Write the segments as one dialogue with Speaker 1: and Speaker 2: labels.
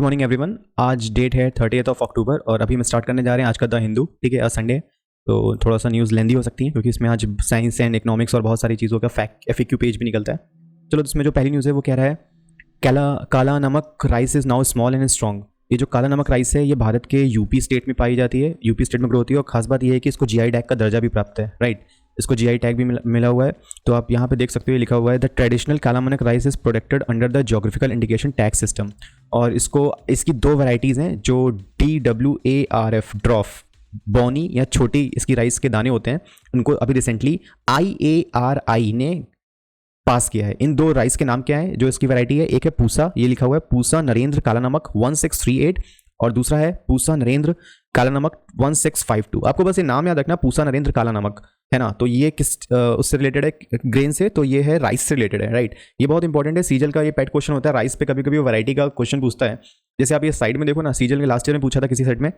Speaker 1: Morning everyone. आज date है 30th of October और अभी हम स्टार्ट करने जा रहे हैं आज का द हिंदू। ठीक है, आज संडे तो थोड़ा सा न्यूज़ लेंदी हो सकती है क्योंकि इसमें आज साइंस एंड इकोनॉमिक्स और बहुत सारी चीज़ों का फैक्ट FAQ पेज भी निकलता है। चलो, इसमें जो पहली न्यूज़ है वो कह रहा है काला नमक rice is now small and strong. ये जो काला नमक राइस है ये भारत के यूपी स्टेट में पाई जाती है, यूपी स्टेट में ग्रो होती है और खास बात ये है कि इसको GI टैग का दर्जा भी प्राप्त है। राइट, इसको GI टैग भी मिला हुआ है। तो आप यहाँ पे देख सकते हो, लिखा हुआ है द ट्रेडिशनल काला नमक rice is protected under the geographical indication tag system. और इसकी दो वैरायटीज़ हैं जो DWARF ड्रॉफ बॉनी या छोटी इसकी राइस के दाने होते हैं, उनको अभी रिसेंटली IARI ने पास किया है। इन दो राइस के नाम क्या है जो इसकी वैरायटी है? एक है पूसा, ये लिखा हुआ है पूसा नरेंद्र काला नमक 1638 और दूसरा है पूसा नरेंद्र काला नमक 1652। आपको बस ये नाम याद रखना, पूसा नरेंद्र काला नमक, है ना। तो ये किस उससे रिलेटेड है? ग्रेन से, तो ये है राइस से रिलेटेड है। राइट, ये बहुत इंपॉर्टेंट है। सीजल का ये पेट क्वेश्चन होता है, राइस पे कभी कभी वो वैरायटी का क्वेश्चन पूछता है। जैसे आप ये साइड में देखो ना, सीजल के लास्ट ईयर में पूछा था किसी सेट में,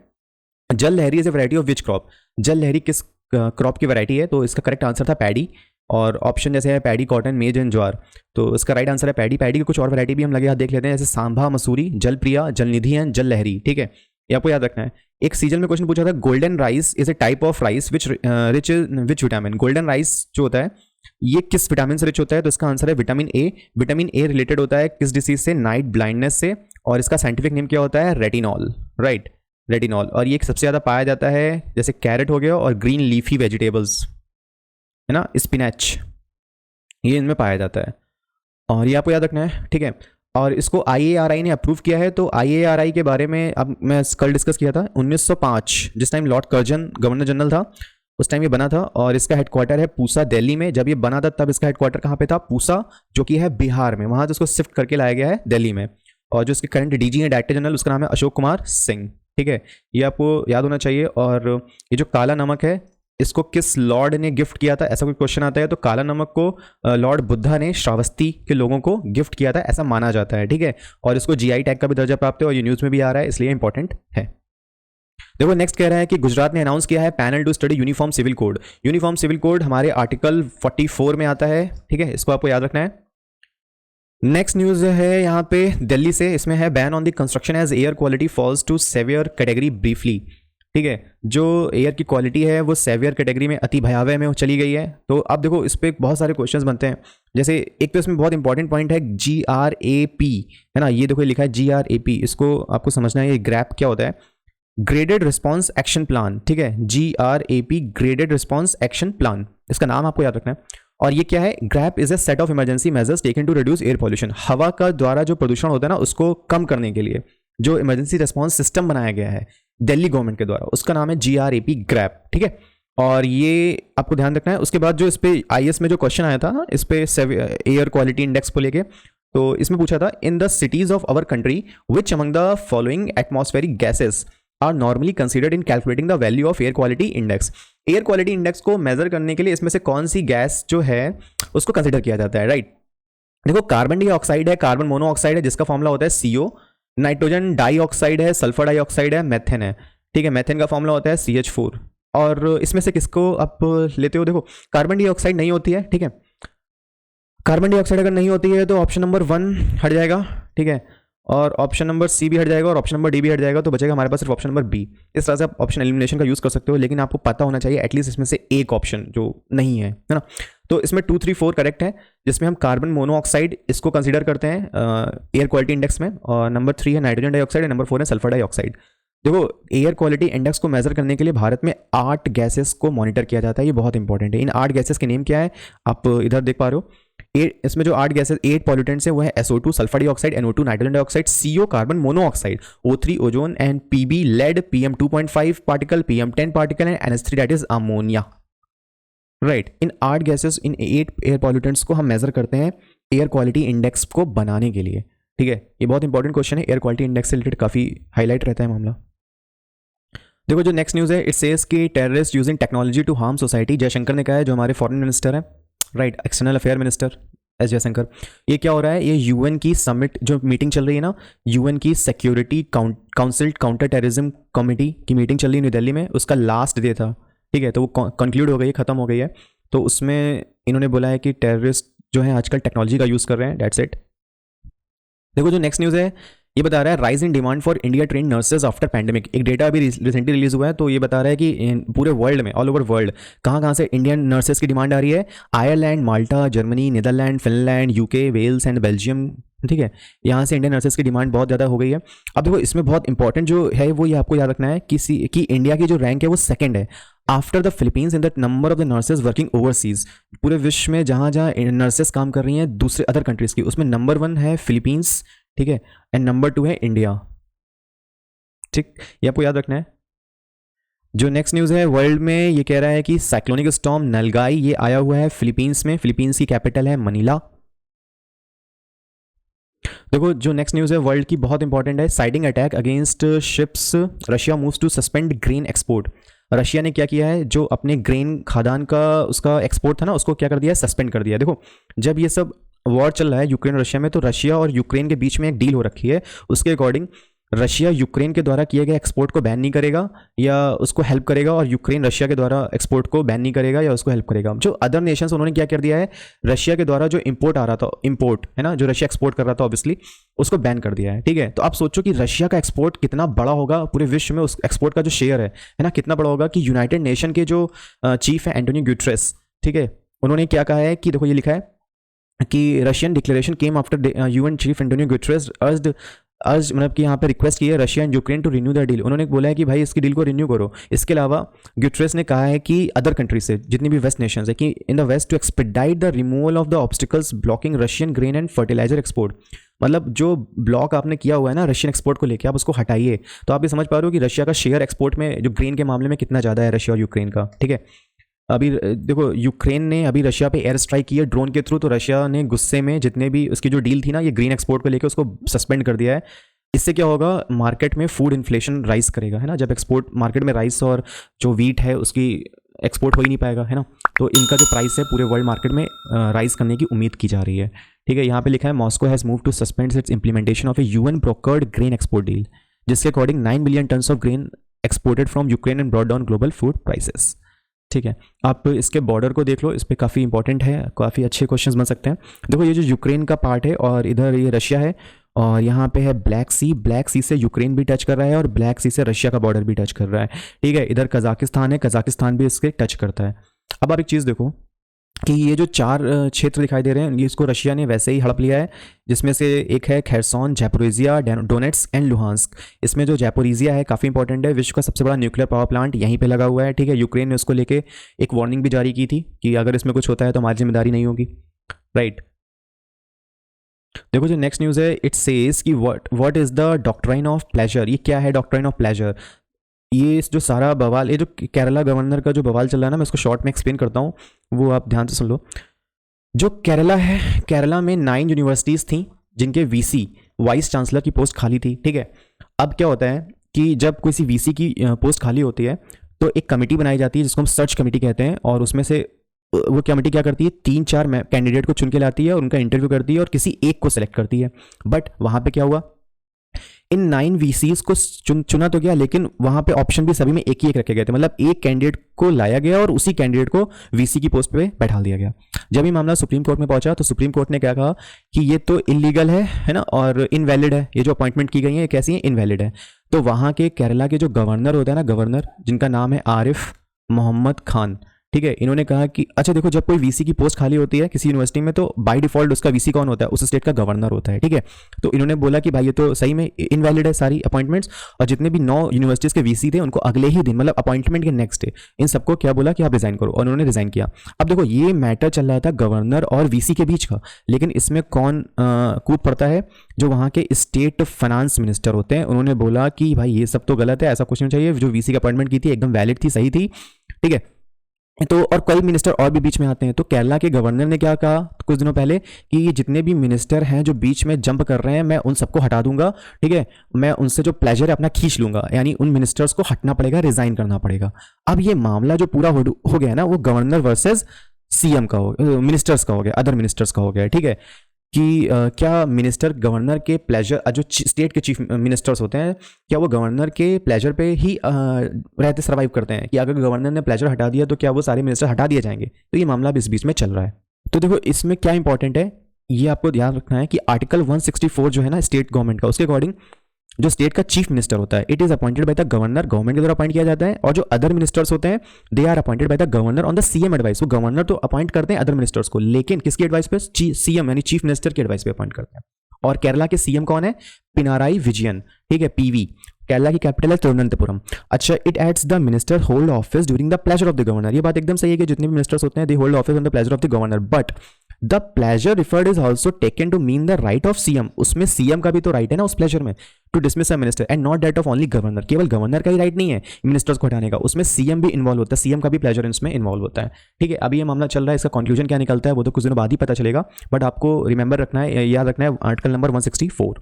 Speaker 1: Jal Lahari is a variety of which crop. Jal Lahari किस क्रॉप की वैरायटी है? तो इसका करेक्ट आंसर था पैडी। और ऑप्शन जैसे है paddy, cotton, maize and jowar, तो इसका राइट आंसर है पैडी। पैडी की कुछ और वैरायटी भी हम लगे हाथ देख लेते हैं, जैसे सांभा, मसूरी, जलप्रिया, जलनिधि एंड जल लहरी। ठीक है, ये आपको याद रखना है। एक सीजन में क्वेश्चन पूछा था, golden rice is a type of rice which rich which vitamin. Golden rice जो होता है ये किस विटामिन से रिच होता है? तो इसका आंसर है vitamin A. Vitamin A related होता है किस डिसीज से? नाइट ब्लाइंडनेस से। और इसका साइंटिफिक नेम क्या होता है? रेटिनॉल। Right, retinol. और ये सबसे ज़्यादा पाया जाता है जैसे कैरेट हो गया और ग्रीन लीफी वेजिटेबल्स, है ना, स्पिनच, ये इनमें पाया जाता है। और ये आपको याद रखना है। ठीक है, और इसको IARI ने अप्रूव किया है। तो IARI के बारे में अब मैं कल डिस्कस किया था। 1905 जिस time Lord Curzon governor general था उस टाइम ये बना था और इसका हेडक्वार्टर है पूसा, दिल्ली में। जब ये बना था तब इसका हेडक्वार्टर कहाँ पे था? पूसा, जो कि है बिहार में। वहाँ से उसको शिफ्ट करके लाया गया है दिल्ली में। और जो इसके करंट DG है, डायरेक्टर जनरल, उसका नाम है अशोक कुमार सिंह। ठीक है, ये आपको याद होना चाहिए। और ये जो काला नमक है इसको किस लॉर्ड ने गिफ्ट किया था? ऐसा कोई क्वेश्चन आता है तो काला नमक को लॉर्ड बुद्धा ने श्रावस्ती के लोगों को गिफ्ट किया था, ऐसा माना जाता है। ठीक है, और इसको GI टैग का भी दर्जा प्राप्त है और ये न्यूज़ में भी आ रहा है, इसलिए इंपॉर्टेंट है। देखो, नेक्स्ट कह रहा है कि गुजरात ने अनाउंस किया है panel to study uniform civil code. Uniform civil code हमारे आर्टिकल 44 में आता है। ठीक है, इसको आपको याद रखना है। नेक्स्ट न्यूज़ है यहाँ पे दिल्ली से, इसमें है ban on the construction as air quality falls to severe category briefly. ठीक है, जो एयर की क्वालिटी है वो सेवियर कैटेगरी में, अति भयावह में चली गई है। तो अब देखो, इस पर बहुत सारे क्वेश्चंस बनते हैं। जैसे एक तो इसमें बहुत इंपॉर्टेंट पॉइंट है GRAP, है ना, ये देखो लिखा है GRAP। इसको आपको समझना है, ये ग्रैप क्या होता है? Graded response action plan. ठीक है, GRAP graded response action plan, इसका नाम आपको याद रखना है। और ये क्या है? GRAP is a set of emergency measures taken to reduce air pollution. हवा का द्वारा जो प्रदूषण होता है ना, उसको कम करने के लिए जो इमरजेंसी रिस्पॉन्स सिस्टम बनाया गया है दिल्ली गवर्नमेंट के द्वारा, उसका नाम है GRAP, ग्रैप। ठीक है, और ये आपको ध्यान रखना है। उसके बाद जो इस पे IS में जो क्वेश्चन आया था इस पे एयर क्वालिटी इंडेक्स को लेके, तो इसमें पूछा था, in the cities of our country which among the following atmospheric gases are normally considered in calculating the value of air quality index. Air quality index को मेजर करने के लिए इसमें से कौन सी गैस जो है उसको कंसिडर किया जाता है? राइट, देखो, कार्बन डाइऑक्साइड है, कार्बन मोनोऑक्साइड है जिसका फॉर्मूला होता है CO, नाइट्रोजन डाइऑक्साइड है, सल्फर डाइऑक्साइड है, मेथेन है। ठीक है, मेथेन का फॉर्मूला होता है CH4। और इसमें से किसको आप लेते हो? देखो, कार्बन डाइऑक्साइड नहीं होती है। ठीक है, कार्बन डाइऑक्साइड अगर नहीं होती है तो ऑप्शन नंबर 1 हट जाएगा। ठीक है, और ऑप्शन नंबर C भी हट जाएगा और ऑप्शन नंबर D भी हट जाएगा, तो बचेगा हमारे पास सिर्फ ऑप्शन नंबर B। इस तरह से आप ऑप्शन एलिमिनेशन का यूज़ कर सकते हो, लेकिन आपको पता होना चाहिए एटलीस्ट इसमें से एक ऑप्शन जो नहीं है ना। तो इसमें 2, 3, 4 करेक्ट है, जिसमें हम कार्बन मोनोऑक्साइड इसको कंसीडर करते हैं एयर क्वालिटी इंडेक्स में। और नंबर 3 है नाइट्रोजन डाइऑक्साइड और नंबर 4 है सल्फर डाइऑक्साइड। देखो, एयर क्वालिटी इंडेक्स को मेजर करने के लिए भारत में 8 गैसेस को मॉनिटर किया जाता है, ये बहुत इंपॉर्टेंट है। इन 8 गैसेस के नेम क्या है आप इधर देख पा रहे हो? इसमें जो 8 गैसेस, 8 पॉल्यूटेंट्स हैं वो है SO2 sulphur dioxide, NO2 nitrogen dioxide, CO carbon monoxide, O3 ozone and PB lead, PM2.5 particle, PM10 particle and NH3 that is ammonia. Right, in 8 gases, in 8 air pollutants को हम major करते हैं air quality index को बनाने के लिए। ठीक है, ये बहुत इंपॉर्टेंट क्वेश्चन है, एयर क्वालिटी इंडेक्स से रिलेटेड काफी हाईलाइट रहता है मामला। देखो, जो नेक्स्ट न्यूज़ है, इट सेज कि terrorist using technology to harm society. Jaishankar ने कहा है, जो हमारे फॉरेन मिनिस्टर है, right, external affair minister S Jaishankar. ये क्या हो रहा है? ये UN की समिट जो मीटिंग चल रही है ना, UN की security council counter terrorism committee की मीटिंग चल रही है न्यू दिल्ली में, उसका लास्ट डे था। ठीक है, तो वो कंक्लूड हो गई है, खत्म हो गई है। तो उसमें इन्होंने बोला है कि टेररिस्ट जो है आजकल टेक्नोलॉजी का यूज़ कर रहे हैं, दैट्स इट। देखो, जो नेक्स्ट न्यूज़ है ये बता रहा है rise in demand for India train nurses after pandemic. एक डेटा अभी रिसेंटली रिलीज हुआ है, तो ये बता रहा है कि पूरे वर्ल्ड में, ऑल ओवर वर्ल्ड, कहाँ कहाँ से इंडियन नर्सेज की डिमांड आ रही है। Ireland, Malta, Germany, Netherland, Finland, UK, Wales and Belgium, ठीक है, यहाँ से इंडियन नर्सेज की डिमांड बहुत ज़्यादा हो गई है। अब देखो इसमें बहुत इंपॉर्टेंट जो है वो ये आपको याद रखना है कि इंडिया की जो रैंक है वो सेकंड है after the Philippines in the number of the nurses working overseas. पूरे विश्व में जहाँ जहाँ नर्सेज काम कर रही हैं दूसरे अदर कंट्रीज की, उसमें नंबर 1 है फिलीपींस, ठीक है, एंड नंबर 2 है इंडिया। ठीक, ये आपको याद रखना है। जो नेक्स्ट न्यूज़ है वर्ल्ड में, ये कह रहा है कि साइक्लोनिक स्टॉर्म नलगाई ये आया हुआ है फिलीपींस में। फिलीपींस की कैपिटल है मनीला। देखो जो नेक्स्ट न्यूज़ है वर्ल्ड की बहुत इंपॉर्टेंट है। Citing attack against ships, Russia moves to suspend grain export. Russia ने क्या किया है, जो अपने ग्रेन खादान का उसका एक्सपोर्ट था ना, उसको क्या कर दिया है, सस्पेंड कर दिया। देखो जब ये सब वॉर चल रहा है यूक्रेन और रशिया में, तो रशिया और यूक्रेन के बीच में एक डील हो रखी है। उसके अकॉर्डिंग रशिया यूक्रेन के द्वारा किए गए एक्सपोर्ट को बैन नहीं करेगा या उसको हेल्प करेगा, और यूक्रेन रशिया के द्वारा एक्सपोर्ट को बैन नहीं करेगा या उसको हेल्प करेगा। जो अदर नेशंस उन्होंने क्या कर दिया है, रशिया के द्वारा जो इंपोर्ट आ रहा था, इंपोर्ट है ना, जो रशिया एक्सपोर्ट कर रहा था ऑब्वियसली, उसको बैन कर दिया है। ठीक है, तो आप सोचो कि रशिया का एक्सपोर्ट कितना बड़ा होगा पूरे विश्व में, उस एक्सपोर्ट का जो शेयर है ना, कितना बड़ा होगा कि यूनाइटेड नेशन के जो चीफ है एंटोनियो गुटेरेस, ठीक है, उन्होंने क्या कहा है कि देखो ये लिखा है कि Russian declaration came after UN chief Antonio Guterres urge मतलब कि यहाँ पे रिक्वेस्ट की है Russia and Ukraine to renew the deal. उन्होंने बोला है कि भाई इसकी डील को रिन्यू करो। इसके अलावा गुटेरेस ने कहा है कि अदर कंट्री से, जितनी भी वेस्ट नेशंस है, कि in the west to expedite the removal of the obstacles blocking Russian grain and fertiliser export. मतलब जो ब्लॉक आपने किया हुआ है ना रशियन एक्सपोर्ट को लेकर, आप उसको हटाइए। तो आप ये समझ पा रहे हो कि रशिया का शेयर एक्सपोर्ट में जो ग्रेन के मामले में कितना ज़्यादा है रशिया और यूक्रेन का। ठीक है, अभी देखो यूक्रेन ने अभी रशिया पे एयर स्ट्राइक की है ड्रोन के थ्रू, तो रशिया ने गुस्से में जितने भी उसकी जो डील थी ना ये ग्रीन एक्सपोर्ट को लेकर, उसको सस्पेंड कर दिया है। इससे क्या होगा, मार्केट में फूड इन्फ्लेशन राइज करेगा, है ना, जब एक्सपोर्ट मार्केट में राइस और जो वीट है उसकी एक्सपोर्ट हो ही नहीं पाएगा, है ना, तो इनका जो प्राइस है पूरे वर्ल्ड मार्केट में राइज करने की उम्मीद की जा रही है। ठीक है, यहाँ पे लिखा है Moscow has move to suspend its implementation of a UN brokered grain export deal, जिसके according 9 million tons of grain exported from Ukraine and brought down global food prices. ठीक है, आप इसके बॉर्डर को देख लो, इस पर काफ़ी इंपॉर्टेंट है, काफ़ी अच्छे क्वेश्चंस बन सकते हैं। देखो ये जो यूक्रेन का पार्ट है और इधर ये रशिया है, और यहाँ पे है ब्लैक सी से यूक्रेन भी टच कर रहा है और ब्लैक सी से रशिया का बॉर्डर भी टच कर रहा है। ठीक है, इधर कजाकिस्तान है, कजाकिस्तान भी इसके टच करता है। अब आप एक चीज़ देखो कि ये जो 4 क्षेत्र दिखाई दे रहे हैं, इसको रशिया ने वैसे ही हड़प लिया है, जिसमें से एक है खेरसोन, जैपोरिजिया, डोनेट्स्क एंड लुहांस्क। इसमें जो जैपोरिजिया है काफ़ी इंपॉर्टेंट है, विश्व का सबसे बड़ा न्यूक्लियर पावर प्लांट यहीं पे लगा हुआ है। ठीक है, यूक्रेन ने उसको लेके एक वार्निंग भी जारी की थी कि अगर इसमें कुछ होता है तो हमारी जिम्मेदारी नहीं होगी, राइट। देखो जो नेक्स्ट न्यूज़ है, इट सेज कि what is the doctrine of pleasure. ये क्या है डॉक्ट्राइन ऑफ प्लेजर? ये जो सारा बवाल, ये जो केरला गवर्नर का जो बवाल चल रहा है ना, मैं इसको शॉर्ट में एक्सप्लेन करता हूँ, वो आप ध्यान से सुन लो। जो केरला है, केरला में 9 यूनिवर्सिटीज़ थी जिनके वीसी वाइस चांसलर की पोस्ट खाली थी। ठीक है, अब क्या होता है कि जब किसी वीसी की पोस्ट खाली होती है तो एक कमेटी बनाई जाती है जिसको हम सर्च कमेटी कहते हैं, और उसमें से वो कमेटी क्या करती है, 3-4 कैंडिडेट को चुन के लाती है और उनका इंटरव्यू करती है और किसी एक को सिलेक्ट करती है। बट वहाँ पे क्या हुआ, इन 9 वीसीज को चुना तो गया, लेकिन वहाँ पे ऑप्शन भी सभी में एक ही एक रखे गए थे। मतलब एक कैंडिडेट को लाया गया और उसी कैंडिडेट को वीसी की पोस्ट पे बैठा दिया गया। जब ये मामला सुप्रीम कोर्ट में पहुंचा तो सुप्रीम कोर्ट ने क्या कहा कि ये तो इलीगल है ना, और इनवैलिड है, ये जो अपॉइंटमेंट की गई है ये कैसी है, इनवैलिड है। तो वहाँ के केरला के जो गवर्नर होता है ना, गवर्नर जिनका नाम है आरिफ मोहम्मद खान, ठीक है, इन्होंने कहा कि अच्छा देखो, जब कोई वीसी की पोस्ट खाली होती है किसी यूनिवर्सिटी में तो बाय डिफॉल्ट उसका वीसी कौन होता है, उस स्टेट का गवर्नर होता है। ठीक है, तो इन्होंने बोला कि भाई ये तो सही में इनवैलिड है सारी अपॉइंटमेंट्स, और जितने भी 9 यूनिवर्सिटीज़ के वीसी थे उनको अगले ही दिन, मतलब अपॉइंटमेंट के नेक्स्ट डे, इन सबको क्या बोला कि आप रिजाइन करो, और उन्होंने रिजाइन किया। अब देखो ये मैटर चल रहा था गवर्नर और वीसी के बीच का, लेकिन इसमें कौन कूद पड़ता है, जो वहाँ के स्टेट फाइनेंस मिनिस्टर होते हैं। उन्होंने बोला कि भाई ये सब तो गलत है, ऐसा कुछ नहीं चाहिए, जो वीसी की अपॉइंटमेंट की थी एकदम वैलिड थी, सही थी। ठीक है, तो और कई मिनिस्टर और भी बीच में आते हैं। तो केरला के गवर्नर ने क्या कहा कुछ दिनों पहले कि ये जितने भी मिनिस्टर हैं जो बीच में जंप कर रहे हैं, मैं उन सबको हटा दूंगा। ठीक है, मैं उनसे जो प्लेजर है अपना खींच लूंगा, यानी उन मिनिस्टर्स को हटना पड़ेगा, रिजाइन करना पड़ेगा। अब ये मामला जो पूरा हो गया ना, वो गवर्नर वर्सेस सीएम का हो, मिनिस्टर्स का हो गया, अदर मिनिस्टर्स का हो गया। ठीक है, कि क्या मिनिस्टर गवर्नर के प्लेजर, जो स्टेट के चीफ मिनिस्टर्स होते हैं, क्या वो गवर्नर के प्लेजर पे ही रहते सर्वाइव करते हैं, कि अगर गवर्नर ने प्लेजर हटा दिया तो क्या वो सारे मिनिस्टर हटा दिए जाएंगे? तो ये मामला भी इस बीच में चल रहा है। तो देखो इसमें क्या इंपॉर्टेंट है ये आपको ध्यान रखना है कि आर्टिकल 164 जो है ना स्टेट गवर्नमेंट का, उसके अकॉर्डिंग जो स्टेट का चीफ मिनिस्टर होता है it is appointed by the governor, government के द्वारा अपॉइंट किया जाता है। और जो अदर मिनिस्टर्स होते हैं they are appointed by the governor on the CM advice. वो गवर्नर तो अपॉइंट करते हैं अदर मिनिस्टर्स को, लेकिन किसकी एडवाइस पे? सीएम यानी चीफ मिनिस्टर की एडवाइस पे अपॉइंट करते हैं। और केरला के सीएम कौन है? पिनाराई विजयन, ठीक है, पीवी। केरला की कैपिटल है तिरुवनंतपुरम। अच्छा, it adds the minister hold office during the pleasure of the governor. ये बात एकदम सही है कि जितने भी मिनिस्टर्स होते हैं they hold office on the pleasure of the governor, but the pleasure referred is also taken to mean the right of CM. उसमें सीएम का भी तो राइट है ना उस प्लेजर में, to dismiss a minister and not that of only governor. केवल governor का ही राइट नहीं है मिनिस्टर्स को हटाने का, उसमें सीएम भी इन्वॉल्व होता है, सीएम का भी प्लेजर इसमें इन्वॉल्व होता है। ठीक है, अभी ये मामला चल रहा है, इसका कंक्लूजन क्या निकलता है वो तो कुछ दिनों बाद ही पता चलेगा, बट आपको रिमेंबर रखना है, याद रखना है आर्टिकल नंबर 164।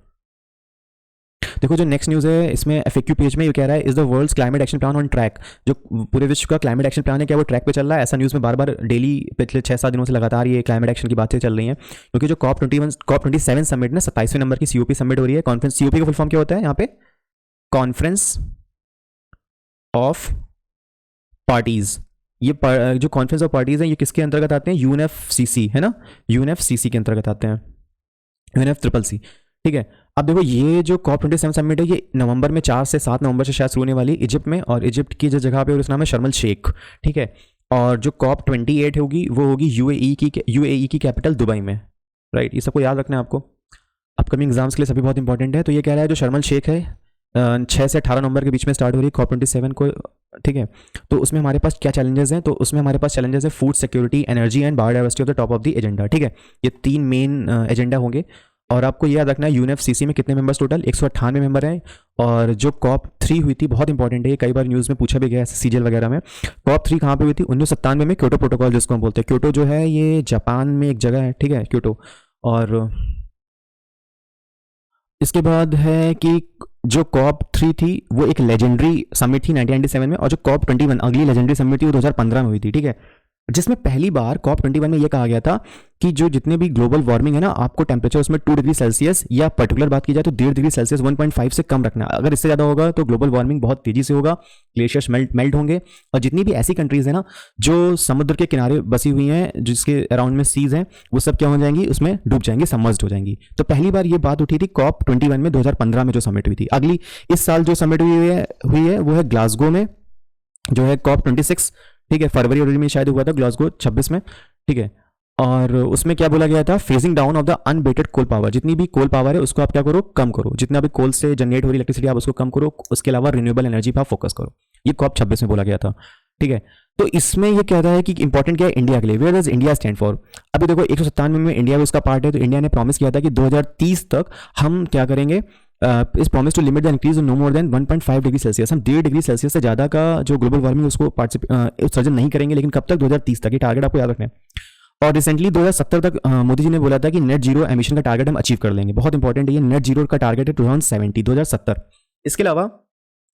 Speaker 1: देखो जो नेक्स्ट न्यूज़ है इसमें एफएक्यू पेज में ये कह रहा है, is the world's climate action plan on track. जो पूरे विश्व का क्लाइमेट एक्शन प्लान है क्या वो ट्रैक पे चल रहा है? ऐसा न्यूज़ में बार बार डेली पिछले 6-7 दिनों से लगातार ये क्लाइमेट एक्शन की बातें चल रही हैं, क्योंकि जो COP27 समिट ना 27वें नंबर की COP समिट हो रही है। कॉन्फ्रेंस, COP का फुल फॉर्म क्या होता है यहाँ पे? Conference of parties. ये जो कॉन्फ्रेंस ऑफ पार्टीज है ये किसके अंतर्गत आते हैं? UNFCC है ना, UNFCC के अंतर्गत आते हैं, UNFCCC। ठीक है, अब देखो ये जो COP27 समिट है ये नवंबर में 4 से 7 नवंबर से शायद शुरू होने वाली है इजिप्ट में, और इजिप्ट की जो जगह पे उसका नाम है शर्म अल शेख। ठीक है, और जो COP28 होगी वो होगी UAE की कैपिटल दुबई में, राइट। ये सबको याद रखना है आपको, अपकमिंग एग्जाम्स के लिए सभी बहुत इंपॉर्टेंट है। तो ये कह रहा है जो शर्म अल शेख है 6 से 18 नवंबर के बीच में स्टार्ट हो रही है COP27 को। ठीक है, तो उसमें हमारे पास क्या चैलेंजेस हैं? तो उसमें हमारे पास चैलेंजेस है food security, energy and biodiversity of the top of the agenda. ठीक है, ये 3 मेन एजेंडा होंगे। और आपको याद रखना है UNFCC में कितने मेंबर्स टोटल? 198 मेंबर हैं। और जो COP3 हुई थी बहुत इंपॉर्टेंट है, ये कई बार न्यूज़ में पूछा भी गया है सीजीएल वगैरह में। COP3 कहाँ पे हुई थी? 1997 में क्योटो प्रोटोकॉल जिसको हम बोलते हैं। क्योटो जो है ये जापान में एक जगह है, ठीक है, क्योटो। और इसके बाद है कि जो COP3 थी वो एक लेजेंडरी समिट थी 1997 में, और जो COP21 अगली लेजेंडरी समिट थी वो 2015 में हुई थी। ठीक है, जिसमें पहली बार COP21 में ये कहा गया था कि जो जितने भी ग्लोबल वार्मिंग है ना, आपको टेम्परेचर उसमें 2 डिग्री सेल्सियस या पर्टिकुलर बात की जाए तो 1.5 डिग्री सेल्सियस 1.5 से कम रखना। अगर इससे ज़्यादा होगा तो ग्लोबल वार्मिंग बहुत तेजी से होगा, ग्लेशियर्स मेल्ट होंगे, और जितनी भी ऐसी कंट्रीज है ना जो समुद्र के किनारे बसी हुई हैं, जिसके अराउंड में सीज हैं, वो सब क्या हो जाएंगी? उसमें डूब जाएंगी, सबमर्ज्ड हो जाएंगी। तो पहली बार ये बात उठी थी COP21 में 2015 में जो समिट हुई थी। अगली इस साल जो समिट हुई है वो है ग्लासगो में, जो है COP26। ठीक है, फरवरी और में शायद हुआ था ग्लासगो 26 में। ठीक है, और उसमें क्या बोला गया था? Phasing down of the unabated coal power. जितनी भी कोल पावर है उसको आप क्या करो? कम करो। जितना भी कोल से जनरेट हो रही इलेक्ट्रिसिटी आप उसको कम करो, उसके अलावा रिन्यूएबल एनर्जी पर फोकस करो। ये COP26 में बोला गया था। ठीक है, तो इसमें ये कहता है कि इंपॉर्टेंट क्या है इंडिया के लिए, where does India stand for. अभी देखो 197 में इंडिया भी उसका पार्ट है, तो इंडिया ने प्रॉमिस किया था कि 2030 तक हम क्या करेंगे? इस promise to limit the increase no more than 1.5 degree Celsius. हम 1.5 डिग्री सेल्सियस से ज़्यादा का जो ग्लोबल वार्मिंग उसको उत्सर्जन नहीं करेंगे, लेकिन कब तक? 2030 तक। ये टारगेट आपको याद रखना है। और रिसेंटली 2070 तक मोदी जी ने बोला था कि नेट जीरो एमिशन का टारगेट हम अचीव कर लेंगे। बहुत इंपॉर्टेंट है ये, नेट जीरो का टारगेट है 2070। इसके अलावा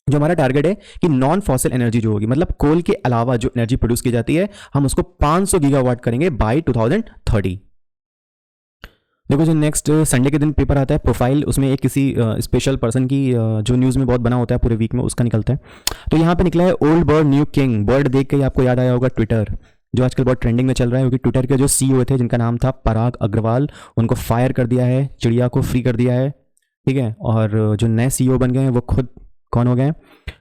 Speaker 1: जो हमारा टारगेट है कि नॉन फॉसिल एनर्जी जो होगी, मतलब कोल के अलावा जो एनर्जी प्रोड्यूस की जाती है, हम उसको 500 गीगावाट करेंगे बाय 2030। देखो जो नेक्स्ट संडे के दिन पेपर आता है प्रोफाइल, उसमें एक किसी स्पेशल पर्सन की जो न्यूज़ में बहुत बना होता है पूरे वीक में, उसका निकलता है। तो यहाँ पे निकला है old bud new king. Bird देख के आपको याद आया होगा ट्विटर, जो आजकल बहुत ट्रेंडिंग में चल रहा है, क्योंकि ट्विटर के जो CEO थे जिनका नाम था पराग अग्रवाल, उनको फायर कर दिया है, चिड़िया को फ्री कर दिया है। ठीक है, और जो नए CEO बन गए हैं वो खुद कौन हो गए?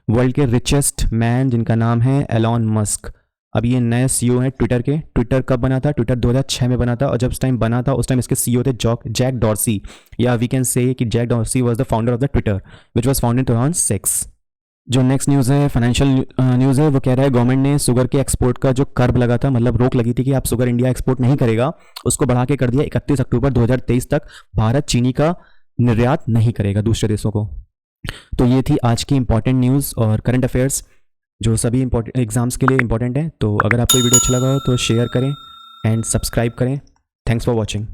Speaker 1: वर्ल्ड के रिचेस्ट मैन जिनका नाम है एलॉन मस्क। अब ये नए CEO हैं ट्विटर के। ट्विटर कब बना था? ट्विटर 2006 में बना था, और जब उस टाइम बना था उस टाइम इसके CEO थे जैक डॉर्सी, या वी कैन से कि Jack Dorsey was the founder of the Twitter which was founded in 2006। जो नेक्स्ट न्यूज़ है फाइनेंशियल न्यूज़ है, वो कह रहा है गवर्नमेंट ने शुगर के एक्सपोर्ट का जो कर्ब लगा था, मतलब रोक लगी थी कि आप शुगर इंडिया एक्सपोर्ट नहीं करेगा, उसको बढ़ा के कर दिया 31 अक्टूबर 2023 तक। भारत चीनी का निर्यात नहीं करेगा दूसरे देशों को। तो ये थी आज की इंपॉर्टेंट न्यूज़ और करंट अफेयर्स जो सभी इंपॉर्टेंट एग्जाम्स के लिए इंपॉर्टेंट है। तो अगर आपको ये वीडियो अच्छा लगा हो तो शेयर करें एंड सब्सक्राइब करें। Thanks for watching.